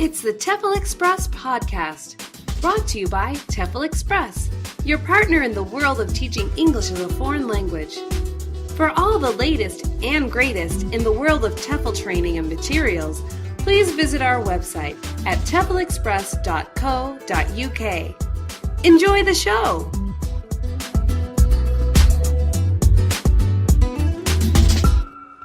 It's the TEFL Express podcast, brought to you by TEFL Express, your partner in the world of teaching English as a foreign language. For all the latest and greatest in the world of TEFL training and materials, please visit our website at teflexpress.co.uk. Enjoy the show!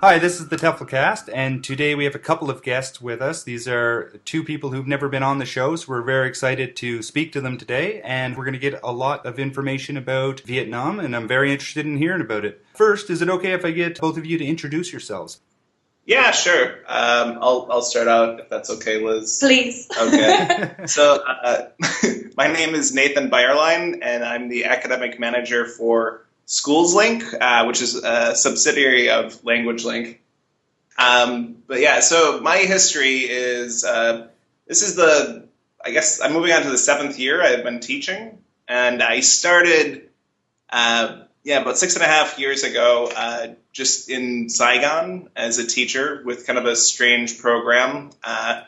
Hi, this is the TEFLCast, and today we have a couple of guests with us. These are two people who've never been on the show, so we're very excited to speak to them today, and we're going to get a lot of information about Vietnam, and I'm very interested in hearing about it. First, is it okay if I get both of you to introduce yourselves? Yeah, sure. I'll start out if that's okay, Liz. Please. Okay. So my name is Nathan Bayerlein, and I'm the academic manager for Schools Link, which is a subsidiary of Language Link. But yeah, so my history is, this is I guess I'm moving on to the 7th year I've been teaching. And I started, about 6.5 years ago, just in Saigon as a teacher with kind of a strange program I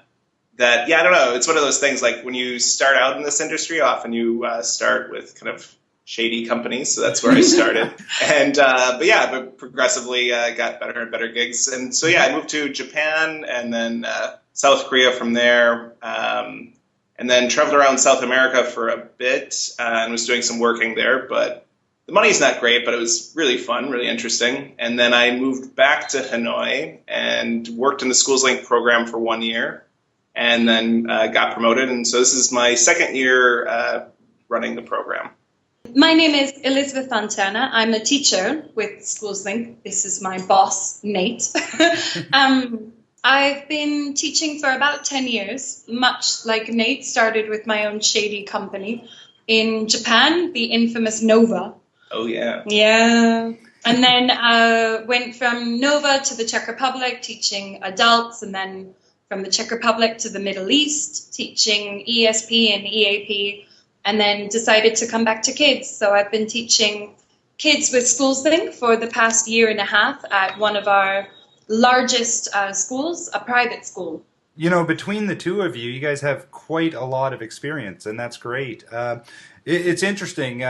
don't know, it's one of those things like when you start out in this industry, often you start with kind of shady companies, so that's where I started. But progressively got better and better gigs. And so I moved to Japan and then South Korea from there, and then traveled around South America for a bit and was doing some working there. But the money's not great, but it was really fun, really interesting. And then I moved back to Hanoi and worked in the Schools Link program for 1 year, and then got promoted. And so this is my 2nd year running the program. My name is Elizabeth Fontana. I'm a teacher with Schools Link. This is my boss, Nate. I've been teaching for about 10 years, much like Nate, started with my own shady company in Japan, the infamous Nova. Oh, yeah. Yeah. And then went from Nova to the Czech Republic, teaching adults, and then from the Czech Republic to the Middle East, teaching ESP and EAP. And then decided to come back to kids. So I've been teaching kids with Schools Link for the past 1.5 years at one of our largest schools, a private school. You know, between the two of you, you guys have quite a lot of experience, and that's great. It's interesting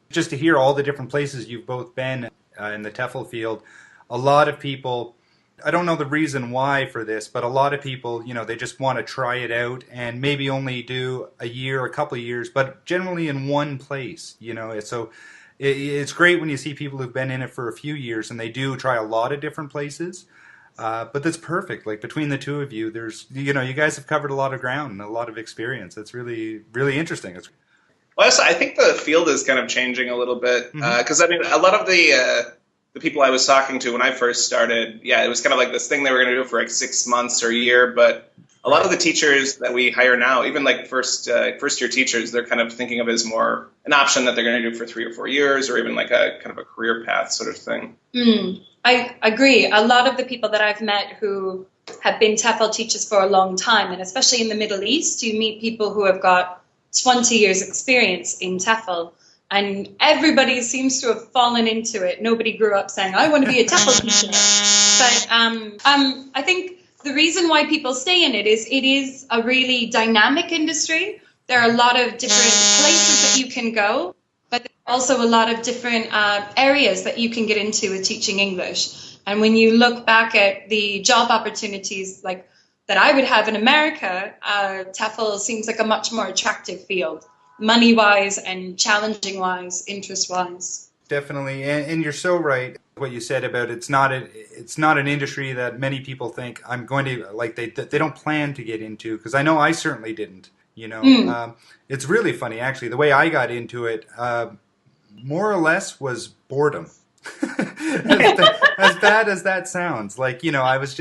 just to hear all the different places you've both been in the TEFL field. A lot of people, I don't know the reason why for this, but a lot of people, they just want to try it out and maybe only do a year, a couple of years, but generally in one place, So it's great when you see people who've been in it for a few years and they do try a lot of different places. But that's perfect. Like between the two of you, there's, you guys have covered a lot of ground and a lot of experience. It's really, really interesting. Well, I think the field is kind of changing a little bit because, a lot of the people I was talking to when I first started, it was kind of like this thing they were going to do for like 6 months or a year. But a lot of the teachers that we hire now, even like first year teachers, they're kind of thinking of it as more an option that they're going to do for 3 or 4 years, or even like a kind of a career path sort of thing. I agree. A lot of the people that I've met who have been TEFL teachers for a long time, and especially in the Middle East, you meet people who have got 20 years experience in TEFL. And everybody seems to have fallen into it. Nobody grew up saying, I want to be a TEFL teacher. But I think the reason why people stay in it is a really dynamic industry. There are a lot of different places that you can go, but there are also a lot of different areas that you can get into with teaching English. And when you look back at the job opportunities like that I would have in America, TEFL seems like a much more attractive field. Money-wise and challenging-wise, interest-wise. Definitely, and you're so right. What you said about it's not an industry that many people think I'm going to like. They don't plan to get into, because I know I certainly didn't. It's really funny actually. The way I got into it, more or less, was boredom. as bad as that sounds, like I was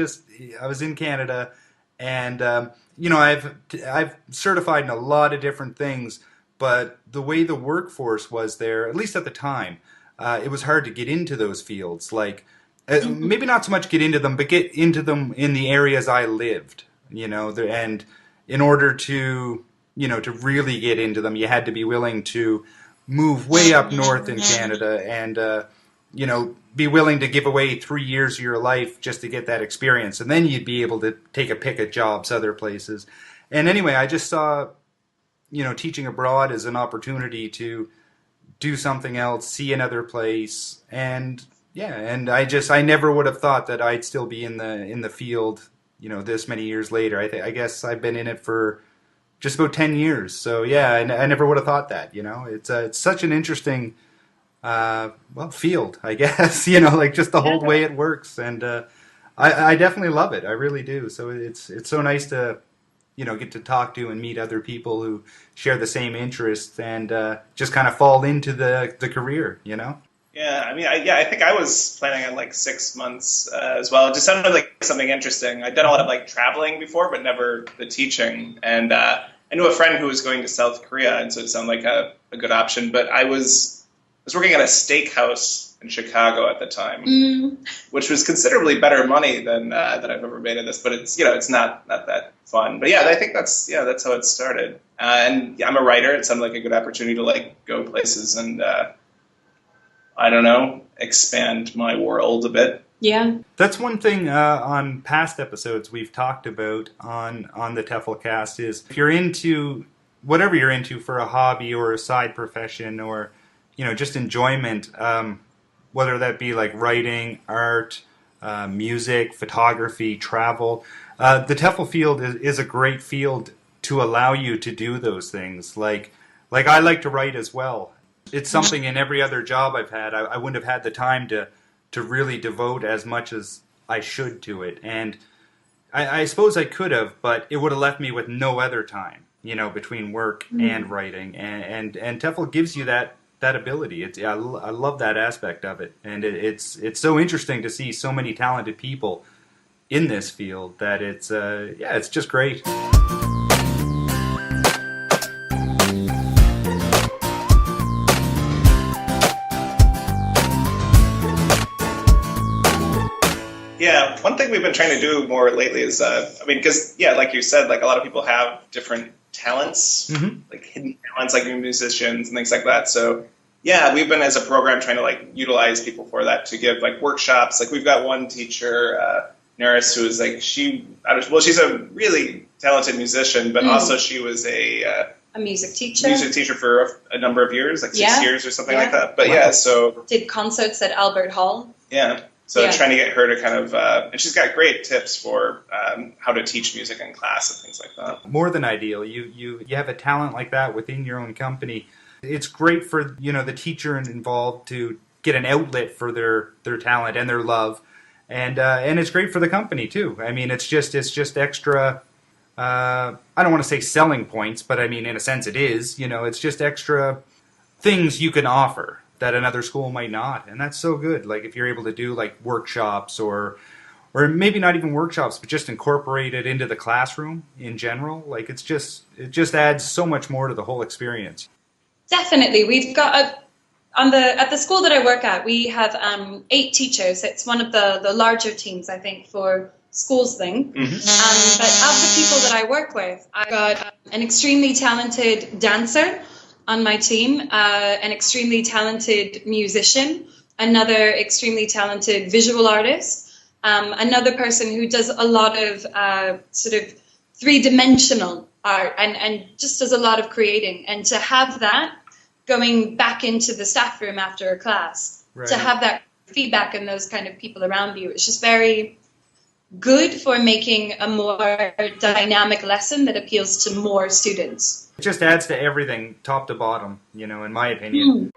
in Canada, and I've certified in a lot of different things. But the way the workforce was there, at least at the time, it was hard to get into those fields. Like, maybe not so much get into them, but get into them in the areas I lived. And in order to really get into them, you had to be willing to move way up north in Canada and, be willing to give away 3 years of your life just to get that experience. And then you'd be able to take a pick at jobs other places. And anyway, I just saw, teaching abroad as an opportunity to do something else, see another place, and I never would have thought that I'd still be in the field, this many years later. I guess I've been in it for just about 10 years. So yeah, I never would have thought that. It's such an interesting field, I guess. Like just the whole way it works, and I definitely love it. I really do. So it's so nice to get to talk to and meet other people who share the same interests and just kind of fall into the career, Yeah, I mean, I think I was planning on like 6 months as well. It just sounded like something interesting. I'd done a lot of like traveling before, but never the teaching. And I knew a friend who was going to South Korea, and so it sounded like a good option. But I was working at a steakhouse in Chicago at the time, which was considerably better money than I've ever made in this. But it's it's not that fun. But yeah, I think that's how it started. And I'm a writer. It sounded like a good opportunity to like go places and I don't know, expand my world a bit. Yeah. That's one thing on past episodes we've talked about on the TEFLCast is if you're into whatever you're into for a hobby or a side profession or just enjoyment, whether that be like writing, art, music, photography, travel. The TEFL field is a great field to allow you to do those things. Like I like to write as well. It's something in every other job I've had, I wouldn't have had the time to really devote as much as I should to it. And I suppose I could have, but it would have left me with no other time, between work and writing. And TEFL gives you that ability. I love that aspect of it. And it's so interesting to see so many talented people in this field that it's just great. Yeah, one thing we've been trying to do more lately is, because, like you said, like a lot of people have different talents, like hidden talents, like musicians and things like that. So, yeah, we've been as a program trying to like utilize people for that to give like workshops. Like we've got one teacher, Neris, who is like she's a really talented musician, but also she was a music teacher for a number of years, like 6 years or something like that. But so did concerts at Albert Hall. Yeah. So trying to get her to kind of, and she's got great tips for how to teach music in class and things like that. More than ideal. You have a talent like that within your own company. It's great for the teacher involved to get an outlet for their talent and their love, and it's great for the company too. I mean, it's just extra. I don't want to say selling points, but I mean in a sense it is. It's just extra things you can offer that another school might not, and that's so good. Like if you're able to do like workshops or maybe not even workshops, but just incorporate it into the classroom in general. Like it just adds so much more to the whole experience. Definitely, we've got at the school that I work at, we have 8 teachers. It's one of the larger teams, I think, for Schools Link. But of the people that I work with, I've got an extremely talented dancer on my team, an extremely talented musician, another extremely talented visual artist, another person who does a lot of sort of 3-dimensional art and just does a lot of creating. And to have that going back into the staff room after a class, to have that feedback and those kind of people around you, it's just very good for making a more dynamic lesson that appeals to more students. It just adds to everything, top to bottom, in my opinion.